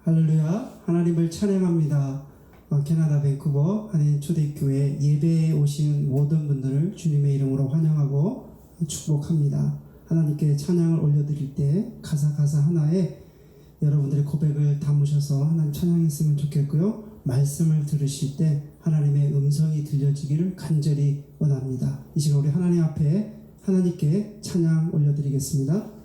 할렐루야, 하나님을 찬양합니다. 캐나다 밴쿠버 한인 초대교회 예배에 오신 모든 분들을 주님의 이름으로 환영하고 축복합니다. 하나님께 찬양을 올려드릴 때 가사 하나에 여러분들의 고백을 담으셔서 하나님 찬양했으면 좋겠고요. 말씀을 들으실 때 하나님의 음성이 들려지기를 간절히 원합니다. 이 시간 우리 하나님 앞에 하나님께 찬양 올려드리겠습니다.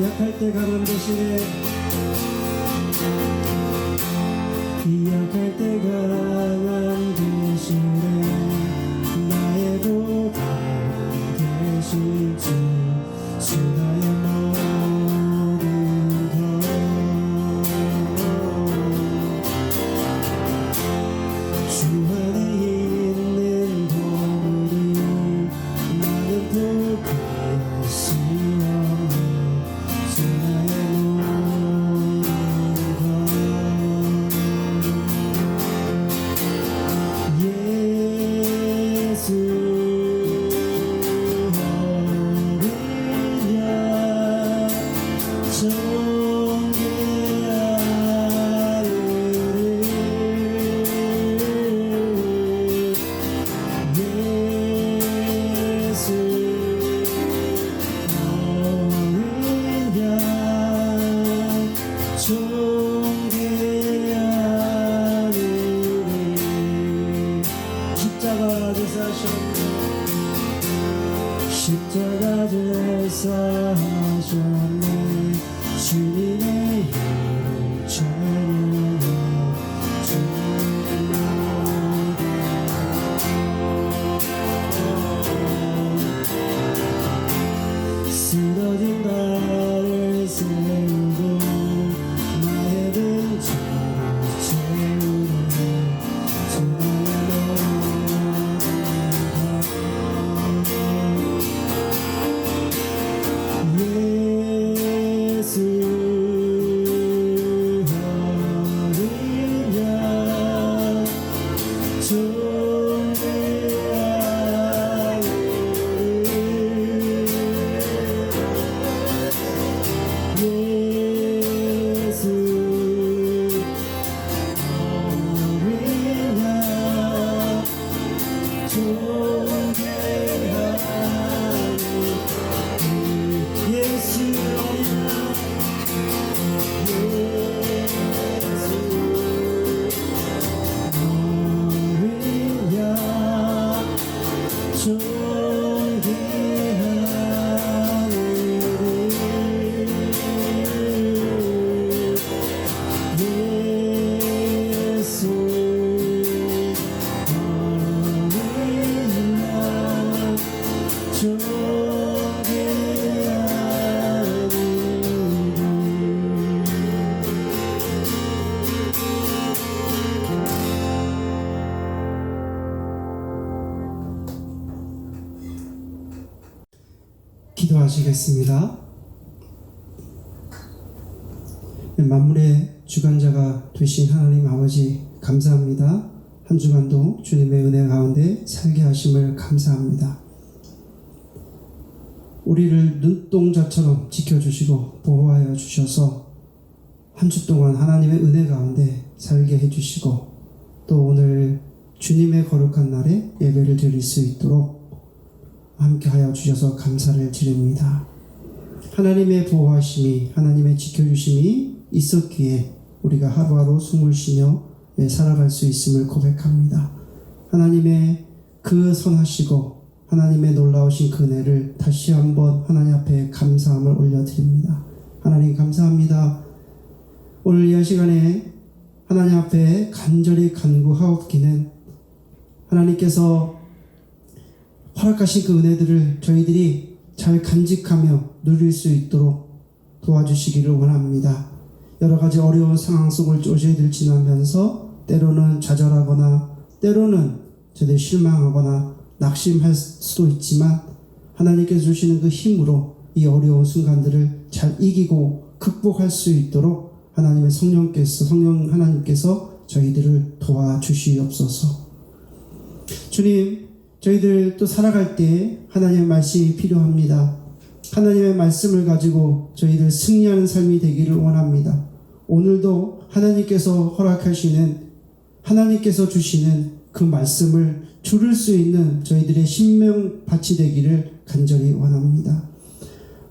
약할 때 강함 대신에 약할 때 강함 대신에 나의 보답 대신 주 나의 모든 것 십자가 제사 하셨네. 십자가 제사 하셨네. 주님의 이름 찬양해. 쓰러진 나를 세우고 나의 벤처를 채우네. 예수 어린 양 존귀한 예수 어린 양 존귀한 예수 어린 양 어린 양 존귀한 예수 어린 양 존귀한 기도하시겠습니다. 만물의 주관자가 되신 하나님 아버지 감사합니다. 한 주간도 주님의 은혜 가운데 살게 하심을 감사합니다. 우리를 눈동자처럼 지켜주시고 보호하여 주셔서 한 주 동안 하나님의 은혜 가운데 살게 해주시고 또 오늘 주님의 거룩한 날에 예배를 드릴 수 있도록 함께하여 주셔서 감사를 드립니다. 하나님의 보호하심이 하나님의 지켜주심이 있었기에 우리가 하루하루 숨을 쉬며 살아갈 수 있음을 고백합니다. 하나님의 그 선하시고 하나님의 놀라우신 그 은혜를 다시 한번 하나님 앞에 감사함을 올려드립니다. 하나님 감사합니다. 오늘 이 시간에 하나님 앞에 간절히 간구하옵기는 하나님께서 허락하신 그 은혜들을 저희들이 잘 간직하며 누릴 수 있도록 도와주시기를 원합니다. 여러 가지 어려운 상황 속을 저희들 지나면서 때로는 좌절하거나 때로는 저희들 실망하거나 낙심할 수도 있지만 하나님께서 주시는 그 힘으로 이 어려운 순간들을 잘 이기고 극복할 수 있도록 성령 하나님께서 저희들을 도와주시옵소서. 주님, 저희들 또 살아갈 때 하나님의 말씀이 필요합니다. 하나님의 말씀을 가지고 저희들 승리하는 삶이 되기를 원합니다. 오늘도 하나님께서 허락하시는 하나님께서 주시는 그 말씀을 들을 수 있는 저희들의 신명밭이 되기를 간절히 원합니다.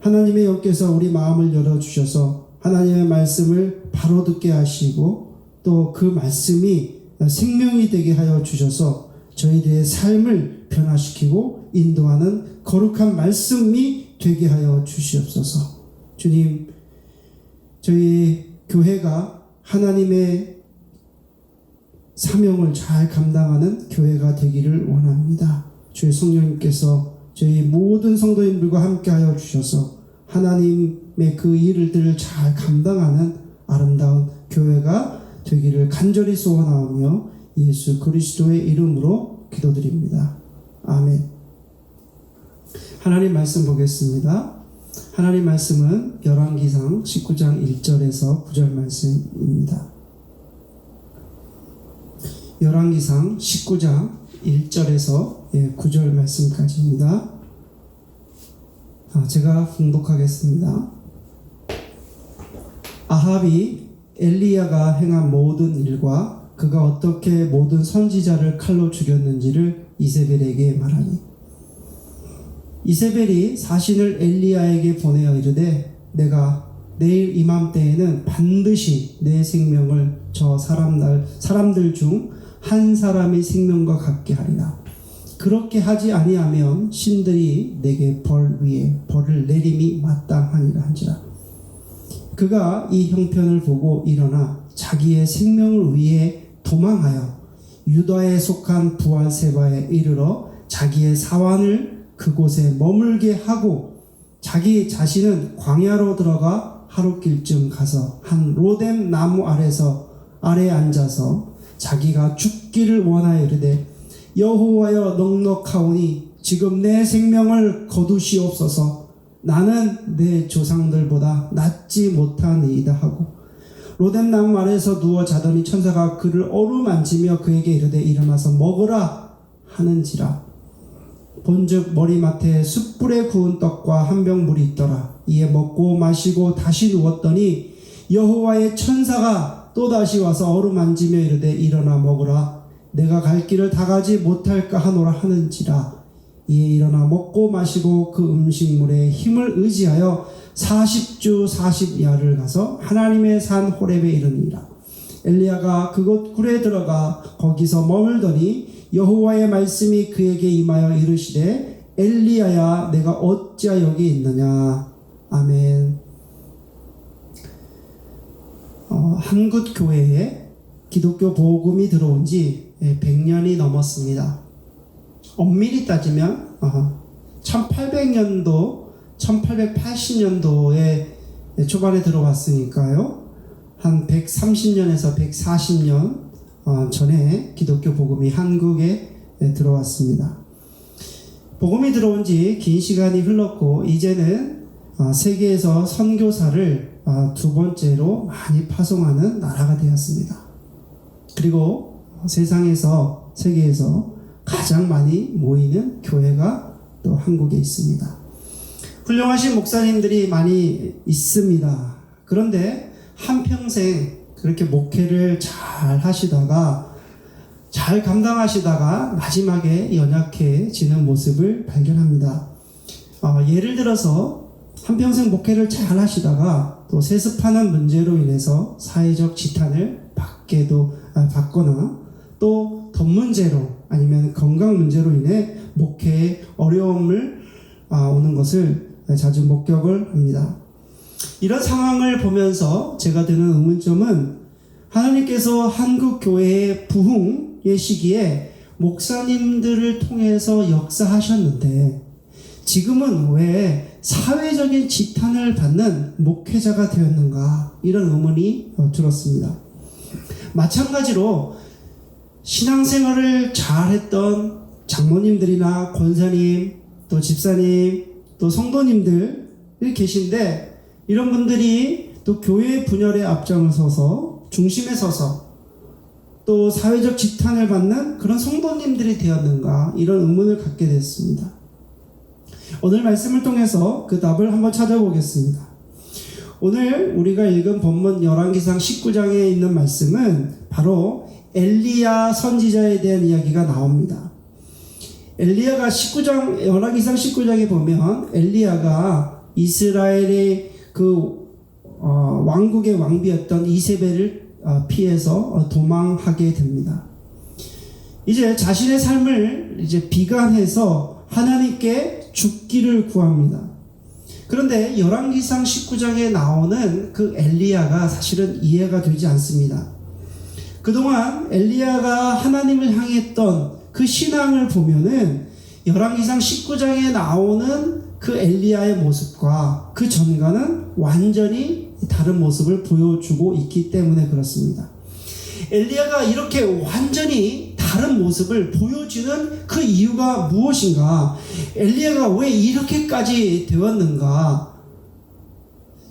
하나님의 영께서 우리 마음을 열어주셔서 하나님의 말씀을 바로 듣게 하시고 또 그 말씀이 생명이 되게 하여 주셔서 저희들의 삶을 변화시키고 인도하는 거룩한 말씀이 되게 하여 주시옵소서. 주님, 저희 교회가 하나님의 사명을 잘 감당하는 교회가 되기를 원합니다. 주의 성령님께서 저희 모든 성도님들과 함께하여 주셔서 하나님의 그 일들을 잘 감당하는 아름다운 교회가 되기를 간절히 소원하오며 예수 그리스도의 이름으로 기도드립니다. 아멘. 하나님 말씀 보겠습니다. 하나님 말씀은 열왕기상 19장 1절에서 9절 말씀입니다. 열왕기상 19장 1절에서 9절 말씀까지입니다. 제가 봉독하겠습니다. 아합이 엘리야가 행한 모든 일과 그가 어떻게 모든 선지자를 칼로 죽였는지를 이세벨에게 말하니 이세벨이 사신을 엘리야에게 보내어 이르되 내가 내일 이맘때에는 반드시 내 생명을 저 사람들 중 한 사람의 생명과 같게 하리라. 그렇게 하지 아니하면 신들이 내게 벌 위에 벌을 내림이 마땅하니라 한지라. 그가 이 형편을 보고 일어나 자기의 생명을 위해 도망하여 유다에 속한 부알세바에 이르러 자기의 사환을 그곳에 머물게 하고 자기 자신은 광야로 들어가 하룻길쯤 가서 한 로뎀 나무 아래에 앉아서 자기가 죽기를 원하여 이르되 여호와여 넉넉하오니 지금 내 생명을 거두시옵소서. 나는 내 조상들보다 낫지 못하니이다 하고 로뎀 나무 아래에서 누워 자더니 천사가 그를 어루만지며 그에게 이르되 일어나서 먹으라 하는지라. 본즉 머리맡에 숯불에 구운 떡과 한 병 물이 있더라. 이에 먹고 마시고 다시 누웠더니 여호와의 천사가 또다시 와서 어루만지며 이르되 일어나 먹으라. 내가 갈 길을 다 가지 못할까 하노라 하는지라. 이에 일어나 먹고 마시고 그 음식물에 힘을 의지하여 40주 40야를 가서 하나님의 산 호렙에 이르니라. 엘리야가 그곳 굴에 들어가 거기서 머물더니 여호와의 말씀이 그에게 임하여 이르시되 엘리야야 내가 어찌하여 여기 있느냐. 아멘. 한국 교회에 기독교 복음이 들어온 지 100년이 넘었습니다. 엄밀히 따지면 1800년도 1880년도에 초반에 들어왔으니까요. 한 130년에서 140년 전에 기독교 복음이 한국에 들어왔습니다. 복음이 들어온 지 긴 시간이 흘렀고 이제는 세계에서 선교사를 두 번째로 많이 파송하는 나라가 되었습니다. 그리고 세계에서 가장 많이 모이는 교회가 또 한국에 있습니다. 훌륭하신 목사님들이 많이 있습니다. 그런데 한평생 그렇게 목회를 잘 하시다가 잘 감당하시다가 마지막에 연약해지는 모습을 발견합니다. 예를 들어서 한평생 목회를 잘 하시다가 또 세습하는 문제로 인해서 사회적 지탄을 받거나 또 돈 문제로 아니면 건강 문제로 인해 목회에 어려움을 오는 것을 자주 목격을 합니다. 이런 상황을 보면서 제가 드는 의문점은 하나님께서 한국 교회의 부흥의 시기에 목사님들을 통해서 역사하셨는데 지금은 왜 사회적인 지탄을 받는 목회자가 되었는가, 이런 의문이 들었습니다. 마찬가지로 신앙생활을 잘했던 장모님들이나 권사님, 또 집사님, 또 성도님들이 계신데 이런 분들이 또 교회 분열의 앞장을 서서 중심에 서서 또 사회적 지탄을 받는 그런 성도님들이 되었는가, 이런 의문을 갖게 됐습니다. 오늘 말씀을 통해서 그 답을 한번 찾아보겠습니다. 오늘 우리가 읽은 본문 열왕기상 19장에 있는 말씀은 바로 엘리야 선지자에 대한 이야기가 나옵니다. 엘리야가 열왕기상 19장에 보면 엘리야가 이스라엘의 왕국의 왕비였던 이세벨을 피해서 도망하게 됩니다. 이제 자신의 삶을 비관해서 하나님께 죽기를 구합니다. 그런데 열왕기상 19장에 나오는 그 엘리야가 사실은 이해가 되지 않습니다. 그동안 엘리야가 하나님을 향했던 그 신앙을 보면은 열왕기상 19장에 나오는 그 엘리야의 모습과 그 전과는 완전히 다른 모습을 보여주고 있기 때문에 그렇습니다. 엘리야가 이렇게 완전히 다른 모습을 보여주는 그 이유가 무엇인가? 엘리야가 왜 이렇게까지 되었는가?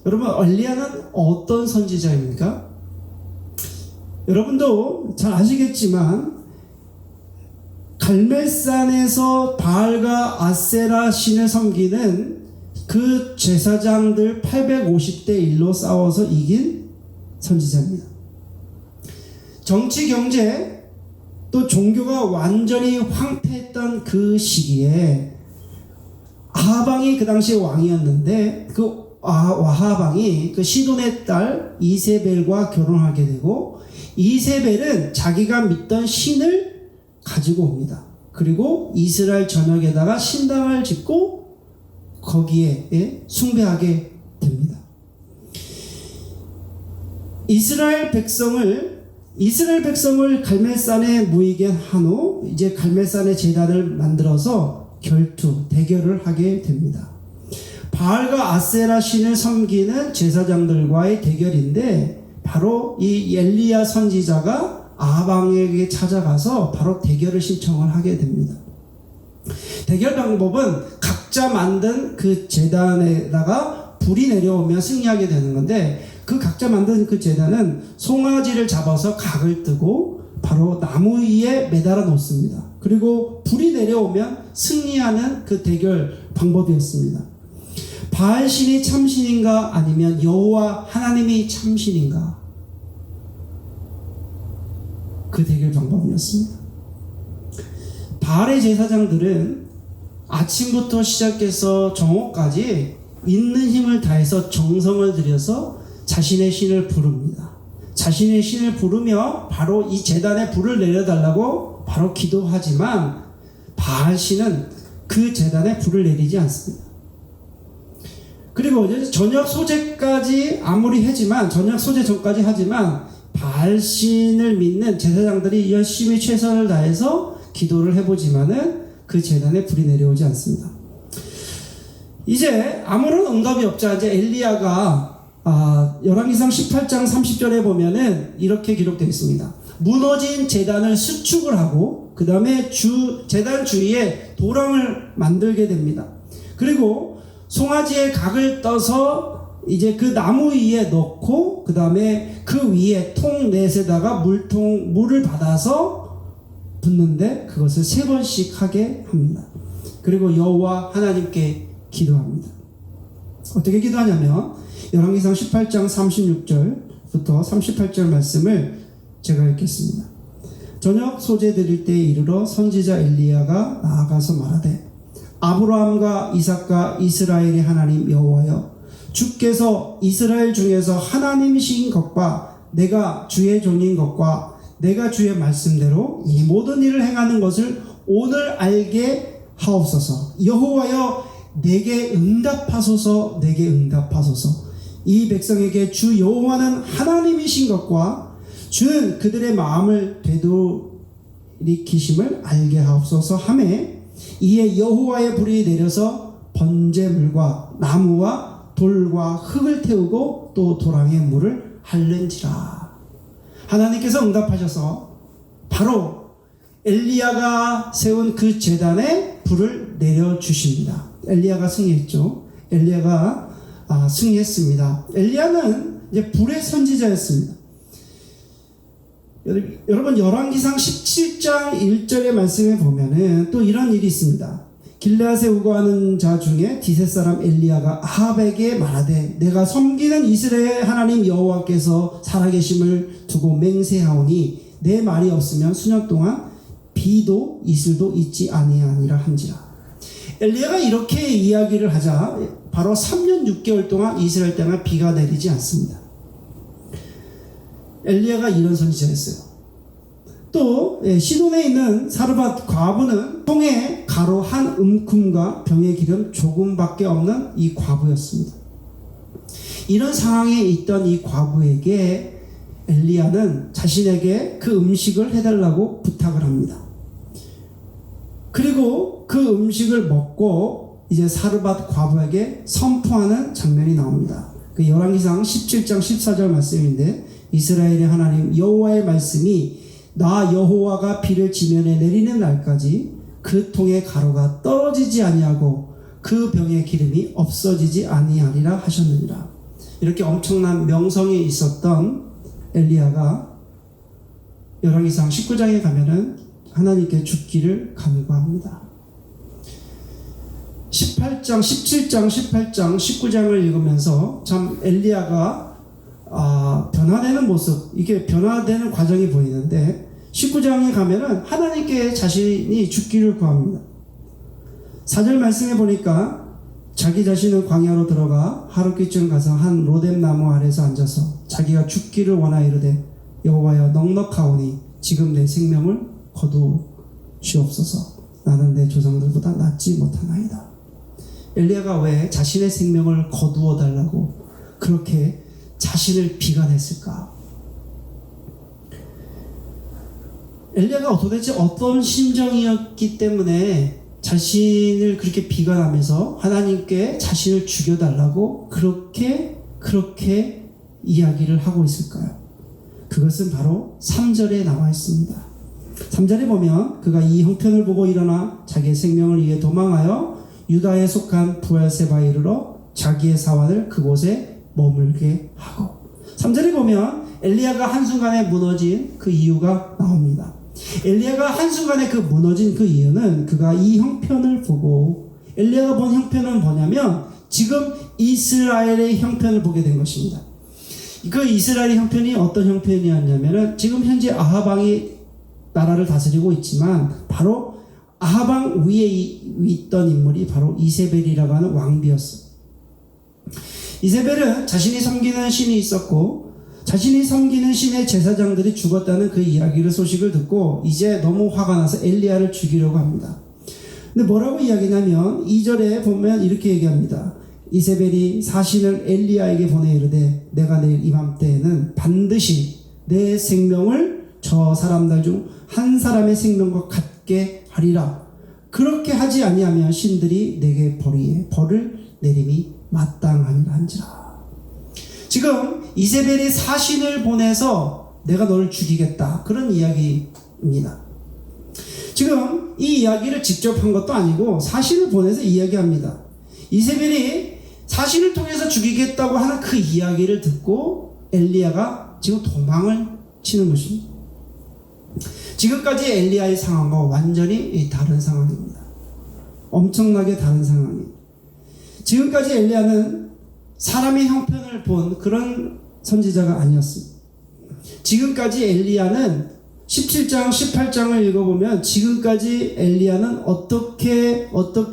여러분, 엘리야는 어떤 선지자입니까? 여러분도 잘 아시겠지만 갈멜산에서 바알과 아세라 신을 섬기는 그 제사장들 850대 1로 싸워서 이긴 선지자입니다. 정치, 경제, 또 종교가 완전히 황폐했던 그 시기에 아하방이 그 당시에 왕이었는데 그 아하방이 그 시돈의 딸 이세벨과 결혼하게 되고 이세벨은 자기가 믿던 신을 가지고 옵니다. 그리고 이스라엘 전역에다가 신당을 짓고 거기에 숭배하게 됩니다. 이스라엘 백성을 갈멜산에 모이게 한 후 이제 갈멜산의 제단을 만들어서 대결을 하게 됩니다. 바알과 아세라 신을 섬기는 제사장들과의 대결인데 바로 이 엘리야 선지자가 아합 왕에게 찾아가서 바로 대결을 신청을 하게 됩니다. 대결 방법은 각자 만든 그 제단에다가 불이 내려오면 승리하게 되는 건데 그 각자 만든 그 제단은 송아지를 잡아서 각을 뜨고 바로 나무 위에 매달아 놓습니다. 그리고 불이 내려오면 승리하는 그 대결 방법이었습니다. 바알 신이 참신인가 아니면 여호와 하나님이 참신인가, 그 대결 방법이었습니다. 바알의 제사장들은 아침부터 시작해서 정오까지 있는 힘을 다해서 정성을 들여서 자신의 신을 부릅니다. 자신의 신을 부르며 바로 이 제단에 불을 내려달라고 바로 기도하지만 바알 신은 그 제단에 불을 내리지 않습니다. 그리고 이제 저녁 소재까지 아무리 하지만 저녁 소재 전까지 하지만 바알 신을 믿는 제사장들이 열심히 최선을 다해서 기도를 해보지만은 그 제단에 불이 내려오지 않습니다. 이제 아무런 응답이 없자 이제 엘리야가 열왕기상 18장 30절에 보면은 이렇게 기록되어 있습니다. 무너진 제단을 수축을 하고 그 다음에 제단 주위에 도랑을 만들게 됩니다. 그리고 송아지의 각을 떠서 이제 그 나무 위에 넣고 그 다음에 그 위에 통 넷에다가 물을 받아서 붓는데 그것을 3번씩 하게 합니다. 그리고 여호와 하나님께 기도합니다. 어떻게 기도하냐면 열왕기상 18장 36절부터 38절 말씀을 제가 읽겠습니다. 저녁 소재 드릴 때에 이르러 선지자 엘리야가 나아가서 말하되 아브라함과 이삭과 이스라엘의 하나님 여호와여, 주께서 이스라엘 중에서 하나님이신 것과 내가 주의 종인 것과 내가 주의 말씀대로 이 모든 일을 행하는 것을 오늘 알게 하옵소서. 여호와여, 내게 응답하소서. 내게 응답하소서. 이 백성에게 주 여호와는 하나님이신 것과 주는 그들의 마음을 되돌이키심을 알게 하옵소서 하매, 이에 여호와의 불이 내려서 번제물과 나무와 돌과 흙을 태우고 또 도랑의 물을 핥는지라. 하나님께서 응답하셔서 바로 엘리야가 세운 그 제단에 불을 내려주십니다. 엘리야가 승리했죠. 엘리야가 승리했습니다. 엘리야는 이제 불의 선지자였습니다. 여러분 열왕기상 17장 1절의 말씀에 보면은 또 이런 일이 있습니다. 길르앗에 우거하는 자 중에 디셋 사람 엘리야가 아합에게 말하되 내가 섬기는 이스라엘 하나님 여호와께서 살아계심을 두고 맹세하오니 내 말이 없으면 수년 동안 비도 이슬도 있지 아니하니라 한지라. 엘리야가 이렇게 이야기를 하자 바로 3년 6개월 동안 이스라엘 땅에 비가 내리지 않습니다. 엘리야가 이런 선지자였어요. 또 시돈에 있는 사르밧 과부는 통에 가루 한 움큼과 병의 기름 조금밖에 없는 이 과부였습니다. 이런 상황에 있던 이 과부에게 엘리야는 자신에게 그 음식을 해달라고 부탁을 합니다. 그리고 그 음식을 먹고 이제 사르밧 과부에게 선포하는 장면이 나옵니다. 그 열왕기상 17장 14절 말씀인데 이스라엘의 하나님 여호와의 말씀이 나 여호와가 비를 지면에 내리는 날까지 그 통의 가루가 떨어지지 아니하고 그 병의 기름이 없어지지 아니하리라 하셨느니라. 이렇게 엄청난 명성이 있었던 엘리야가 열왕기상 19장에 가면은 하나님께 죽기를 간구합니다. 17장, 18장, 19장을 읽으면서 참 엘리야가 변화되는 모습, 이게 변화되는 과정이 보이는데 19장에 가면은 하나님께 자신이 죽기를 구합니다. 4절 말씀해 보니까 자기 자신은 광야로 들어가 하루끼쯤 가서 한 로뎀 나무 아래서 앉아서 자기가 죽기를 원하 이르되 여호와여 넉넉하오니 지금 내 생명을 거두시옵소서. 나는 내 조상들보다 낫지 못하나이다. 엘리야가 왜 자신의 생명을 거두어 달라고 그렇게 자신을 비관했을까? 엘리야가 도대체 어떤 심정이었기 때문에 자신을 그렇게 비관하면서 하나님께 자신을 죽여달라고 그렇게 이야기를 하고 있을까요? 그것은 바로 3절에 나와 있습니다. 3절에 보면 그가 이 형편을 보고 일어나 자기의 생명을 위해 도망하여 유다에 속한 부엘세바에 이르러 자기의 사환을 그곳에 머물게 하고, 3절에 보면 엘리야가 한순간에 무너진 그 이유가 나옵니다. 엘리야가 한순간에 그 무너진 그 이유는 그가 이 형편을 보고, 엘리야가 본 형편은 뭐냐면 지금 이스라엘의 형편을 보게 된 것입니다. 그 이스라엘의 형편이 어떤 형편이었냐면은 지금 현재 아합 왕이 나라를 다스리고 있지만 바로 아합 왕 위에 있던 인물이 바로 이세벨이라고 하는 왕비였어요. 이세벨은 자신이 섬기는 신이 있었고 자신이 섬기는 신의 제사장들이 죽었다는 그 이야기를 소식을 듣고 이제 너무 화가 나서 엘리야를 죽이려고 합니다. 근데 뭐라고 이야기냐면 2절에 보면 이렇게 얘기합니다. 이세벨이 사신을 엘리야에게 보내 이르되 내가 내일 이맘때에는 반드시 내 생명을 저 사람들 중 한 사람의 생명과 같게 하리라. 그렇게 하지 아니하면 신들이 내게 벌을 내림이 마땅하니라 한지라. 지금 이세벨이 사신을 보내서 내가 너를 죽이겠다, 그런 이야기입니다. 지금 이 이야기를 직접 한 것도 아니고 사신을 보내서 이야기합니다. 이세벨이 사신을 통해서 죽이겠다고 하는 그 이야기를 듣고 엘리야가 지금 도망을 치는 것입니다. 지금까지 엘리야의 상황과 완전히 다른 상황입니다. 엄청나게 다른 상황입니다. 지금까지 엘리야는 사람의 형편을 본 그런 선지자가 아니었습니다. 지금까지 엘리야는 17장, 18장을 읽어보면 지금까지 엘리야는 어떻게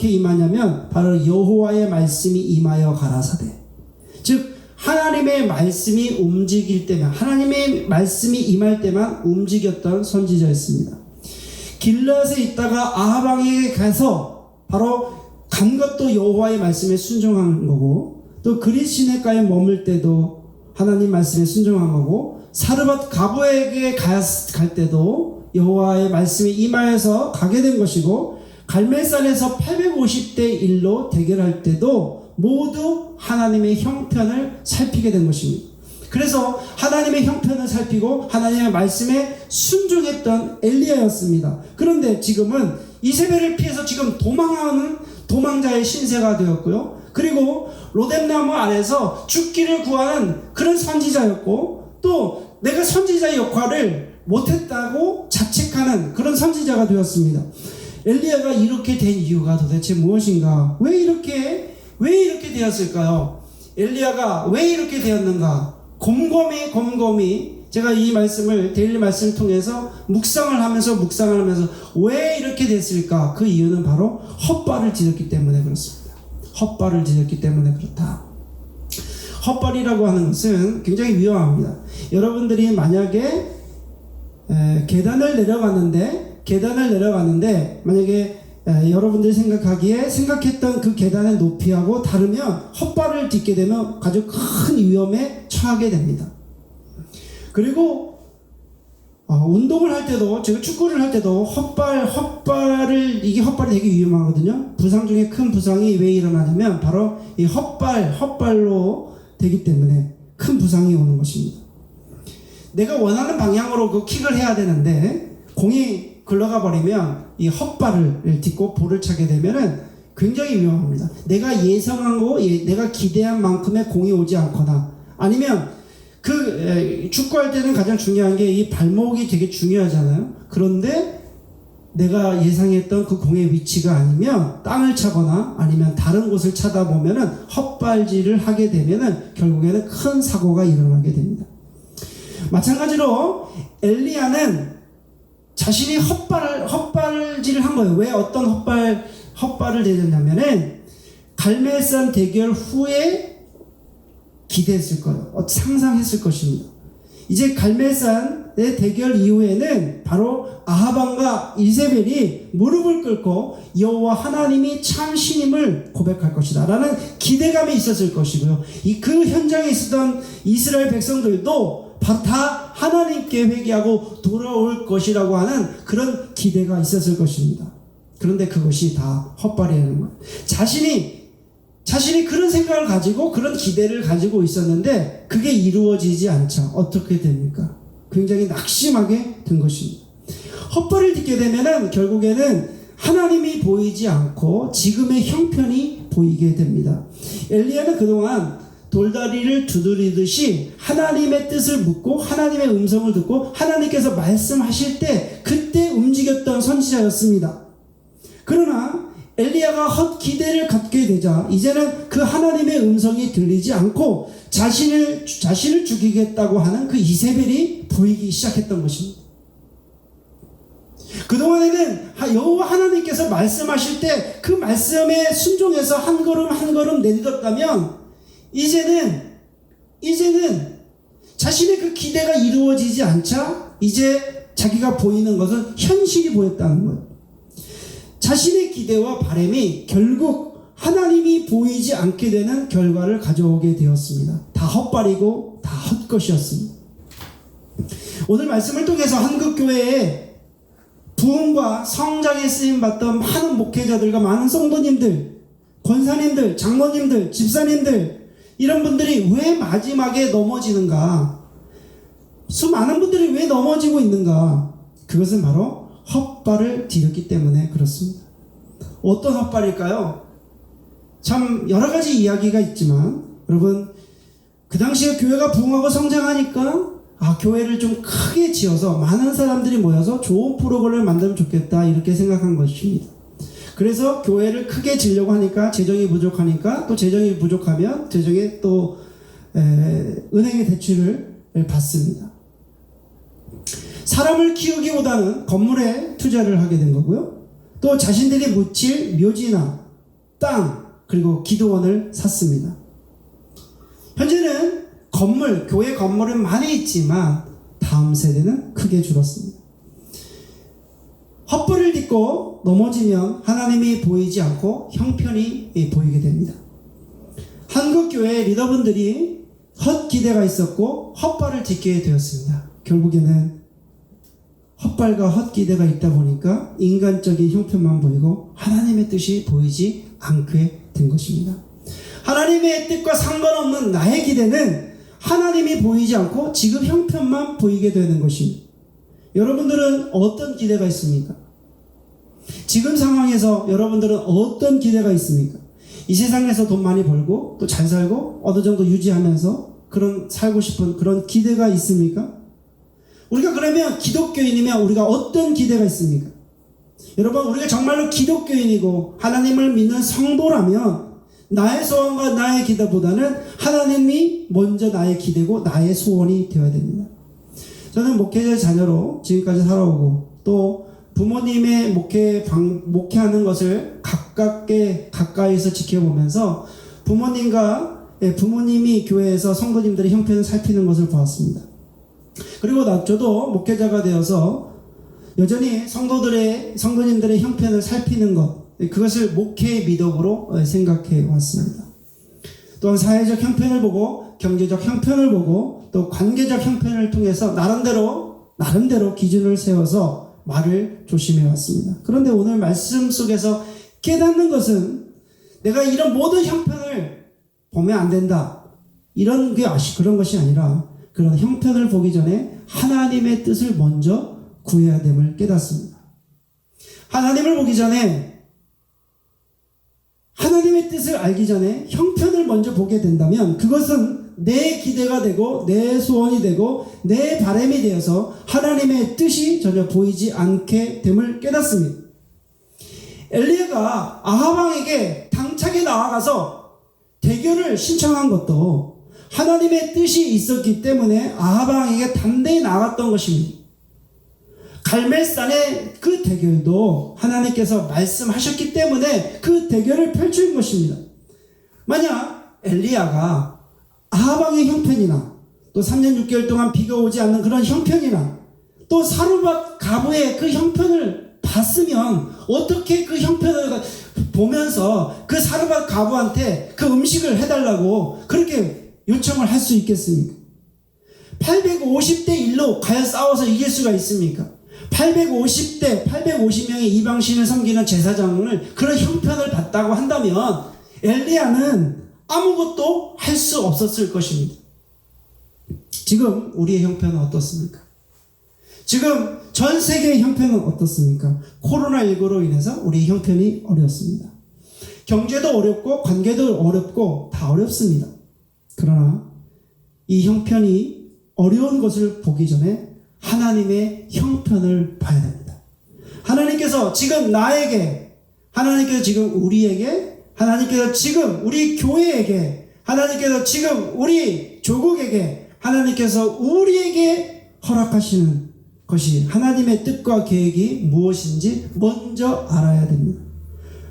임하냐면 바로 여호와의 말씀이 임하여 가라사대, 즉 하나님의 말씀이 움직일 때만, 하나님의 말씀이 임할 때만 움직였던 선지자였습니다. 길앗에 있다가 아합 왕에게 가서 바로 간 것도 여호와의 말씀에 순종한 거고, 또 그릿 시내가에 머물 때도 하나님 말씀에 순종한 거고, 사르밧 가부에게 갈 때도 여호와의 말씀이 임하여서 가게 된 것이고, 갈멜산에서 850대 1로 대결할 때도 모두 하나님의 형편을 살피게 된 것입니다. 그래서 하나님의 형편을 살피고 하나님의 말씀에 순종했던 엘리야였습니다. 그런데 지금은 이세벨을 피해서 지금 도망하는 도망자의 신세가 되었고요. 그리고 로뎀나무 아래서 죽기를 구하는 그런 선지자였고, 또 내가 선지자의 역할을 못했다고 자책하는 그런 선지자가 되었습니다. 엘리야가 이렇게 된 이유가 도대체 무엇인가? 왜 이렇게 되었을까요? 엘리야가 왜 이렇게 되었는가? 곰곰이 제가 이 말씀을 데일리 말씀을 통해서 묵상을 하면서 왜 이렇게 됐을까? 그 이유는 바로 헛발을 디뎠기 때문에 그렇습니다. 헛발을 디뎠기 때문에 그렇다. 헛발이라고 하는 것은 굉장히 위험합니다. 여러분들이 만약에 계단을 내려가는데 만약에 여러분들이 생각했던 그 계단의 높이하고 다르면 헛발을 딛게 되면 아주 큰 위험에 처하게 됩니다. 그리고 운동을 할 때도, 제가 축구를 할 때도 헛발이 되게 위험하거든요. 부상 중에 큰 부상이 왜 일어나냐면 바로 이 헛발로 되기 때문에 큰 부상이 오는 것입니다. 내가 원하는 방향으로 그 킥을 해야 되는데 공이 글러가 버리면 이 헛발을 딛고 볼을 차게 되면은 굉장히 위험합니다. 내가 예상한 거, 내가 기대한 만큼의 공이 오지 않거나, 아니면 축구할 때는 가장 중요한 게 이 발목이 되게 중요하잖아요. 그런데 내가 예상했던 그 공의 위치가 아니면 땅을 차거나 아니면 다른 곳을 차다 보면은 헛발질을 하게 되면은 결국에는 큰 사고가 일어나게 됩니다. 마찬가지로 엘리야는 자신이 헛발질을 한 거예요. 왜 어떤 헛발을 내렸냐면은 갈멜산 대결 후에 기대했을 거예요. 상상했을 것입니다. 이제 갈멜산 아합왕과의 대결 이후에는 바로 아합 왕과 이세벨이 무릎을 꿇고 여호와 하나님이 참 신임을 고백할 것이다 라는 기대감이 있었을 것이고요. 그 현장에 있었던 이스라엘 백성들도 다 하나님께 회개하고 돌아올 것이라고 하는 그런 기대가 있었을 것입니다. 그런데 그것이 다 헛발이라는 거예요. 자신이 그런 생각을 가지고 그런 기대를 가지고 있었는데 그게 이루어지지 않자 어떻게 됩니까? 굉장히 낙심하게 된 것입니다. 헛발을 딛게 되면은 결국에는 하나님이 보이지 않고 지금의 형편이 보이게 됩니다. 엘리야는 그동안 돌다리를 두드리듯이 하나님의 뜻을 묻고 하나님의 음성을 듣고 하나님께서 말씀하실 때 그때 움직였던 선지자였습니다. 그러나 엘리야가 헛기대를 갖게 되자 이제는 그 하나님의 음성이 들리지 않고 자신을 죽이겠다고 하는 그 이세벨이 보이기 시작했던 것입니다. 그동안에는 여호와 하나님께서 말씀하실 때 그 말씀에 순종해서 한 걸음 한 걸음 내딛었다면 이제는 자신의 그 기대가 이루어지지 않자 이제 자기가 보이는 것은 현실이 보였다는 거예요. 자신의 기대와 바람이 결국 하나님이 보이지 않게 되는 결과를 가져오게 되었습니다. 다 헛발이고 다 헛것이었습니다. 오늘 말씀을 통해서 한국교회에 부흥과 성장에 쓰임받던 많은 목회자들과 많은 성도님들, 권사님들, 장로님들, 집사님들 이런 분들이 왜 마지막에 넘어지는가? 수많은 분들이 왜 넘어지고 있는가? 그것은 바로 헛발을 디뎠기 때문에 그렇습니다. 어떤 헛발일까요? 참 여러 가지 이야기가 있지만 여러분 그 당시에 교회가 부흥하고 성장하니까 교회를 좀 크게 지어서 많은 사람들이 모여서 좋은 프로그램을 만들면 좋겠다 이렇게 생각한 것입니다. 그래서 교회를 크게 지려고 하니까 재정이 부족하니까 또 재정이 부족하면 재정에 또 은행의 대출을 받습니다. 사람을 키우기보다는 건물에 투자를 하게 된 거고요. 또 자신들이 묻힐 묘지나 땅 그리고 기도원을 샀습니다. 현재는 교회 건물은 많이 있지만 다음 세대는 크게 줄었습니다. 헛발을 딛고 넘어지면 하나님이 보이지 않고 형편이 보이게 됩니다. 한국교회 리더분들이 헛기대가 있었고 헛발을 딛게 되었습니다. 결국에는 헛발과 헛기대가 있다 보니까 인간적인 형편만 보이고 하나님의 뜻이 보이지 않게 된 것입니다. 하나님의 뜻과 상관없는 나의 기대는 하나님이 보이지 않고 지금 형편만 보이게 되는 것입니다. 여러분들은 어떤 기대가 있습니까? 지금 상황에서 여러분들은 어떤 기대가 있습니까? 이 세상에서 돈 많이 벌고 또 잘 살고 어느 정도 유지하면서 그런 살고 싶은 그런 기대가 있습니까? 우리가 그러면 기독교인이면 우리가 어떤 기대가 있습니까? 여러분 우리가 정말로 기독교인이고 하나님을 믿는 성도라면 나의 소원과 나의 기대보다는 하나님이 먼저 나의 기대고 나의 소원이 되어야 됩니다. 저는 목회자 자녀로 지금까지 살아오고 또 부모님의 목회하는 것을 가까이서 지켜보면서 부모님이 교회에서 성도님들의 형편을 살피는 것을 보았습니다. 그리고 저도 목회자가 되어서 여전히 성도님들의 형편을 살피는 것, 그것을 목회의 미덕으로 생각해 왔습니다. 또한 사회적 형편을 보고 경제적 형편을 보고 또 관계적 형편을 통해서 나름대로 기준을 세워서 말을 조심해 왔습니다. 그런데 오늘 말씀 속에서 깨닫는 것은 내가 이런 모든 형편을 보면 안 된다. 그런 것이 아니라 그런 형편을 보기 전에 하나님의 뜻을 먼저 구해야 됨을 깨닫습니다. 하나님을 보기 전에 하나님의 뜻을 알기 전에 형편을 먼저 보게 된다면 그것은 내 기대가 되고 내 소원이 되고 내 바람이 되어서 하나님의 뜻이 전혀 보이지 않게 됨을 깨닫습니다. 엘리야가 아합 왕에게 당차게 나아가서 대결을 신청한 것도 하나님의 뜻이 있었기 때문에 아합 왕에게 담대히 나아갔던 것입니다. 갈멜산의 그 대결도 하나님께서 말씀하셨기 때문에 그 대결을 펼친 것입니다. 만약 엘리야가 아합 왕의 형편이나 또 3년 6개월 동안 비가 오지 않는 그런 형편이나 또 사르밧 가부의 그 형편을 봤으면 어떻게 그 형편을 보면서 그 사르밧 가부한테 그 음식을 해달라고 그렇게 요청을 할 수 있겠습니까? 850대 1로 과연 싸워서 이길 수가 있습니까? 850명의 이방신을 섬기는 제사장을 그런 형편을 봤다고 한다면 엘리야는 아무것도 할 수 없었을 것입니다. 지금 우리의 형편은 어떻습니까? 지금 전 세계의 형편은 어떻습니까? 코로나19로 인해서 우리의 형편이 어렵습니다. 경제도 어렵고 관계도 어렵고 다 어렵습니다. 그러나 이 형편이 어려운 것을 보기 전에 하나님의 형편을 봐야 됩니다. 하나님께서 지금 나에게, 하나님께서 지금 우리에게, 하나님께서 지금 우리 교회에게, 하나님께서 지금 우리 조국에게, 하나님께서 우리에게 허락하시는 것이 하나님의 뜻과 계획이 무엇인지 먼저 알아야 됩니다.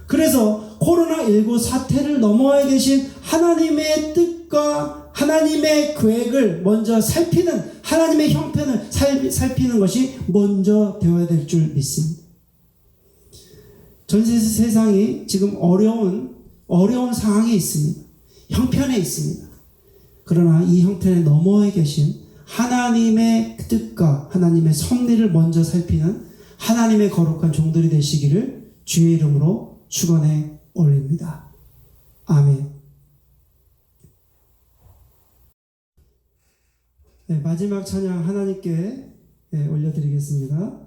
그래서 코로나19 사태를 넘어야 계신 하나님의 뜻과 하나님의 계획을 먼저 살피는, 하나님의 형편을 살피는 것이 먼저 되어야 될 줄 믿습니다. 전 세상이 지금 어려운 상황에 있습니다. 형편에 있습니다. 그러나 이 형편에 넘어에 계신 하나님의 뜻과 하나님의 섭리를 먼저 살피는 하나님의 거룩한 종들이 되시기를 주의 이름으로 축원해 올립니다. 아멘. 네, 마지막 찬양 하나님께 올려드리겠습니다.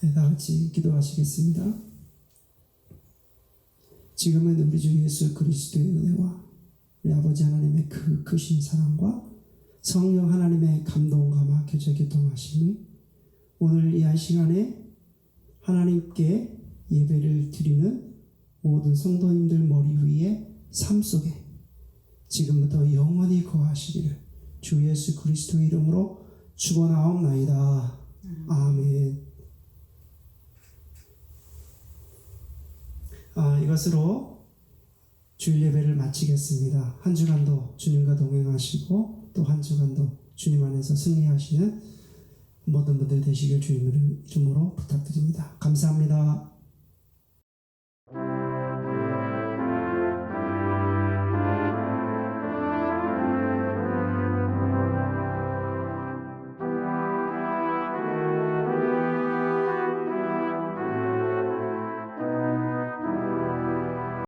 네, 다 같이 기도하시겠습니다. 지금은 우리 주 예수 그리스도의 은혜와 우리 아버지 하나님의 그 크신 사랑과 성령 하나님의 감동과 교제 교통하심이 오늘 이 한 시간에 하나님께 예배를 드리는 모든 성도님들 머리 위에 삶 속에 지금부터 영원히 거하시기를 주 예수 그리스도의 이름으로 축원하옵나이다. 아멘. 이것으로 주일 예배를 마치겠습니다. 한 주간도 주님과 동행하시고 또 한 주간도 주님 안에서 승리하시는 모든 분들 되시길 주님의 이름으로 부탁드립니다. 감사합니다.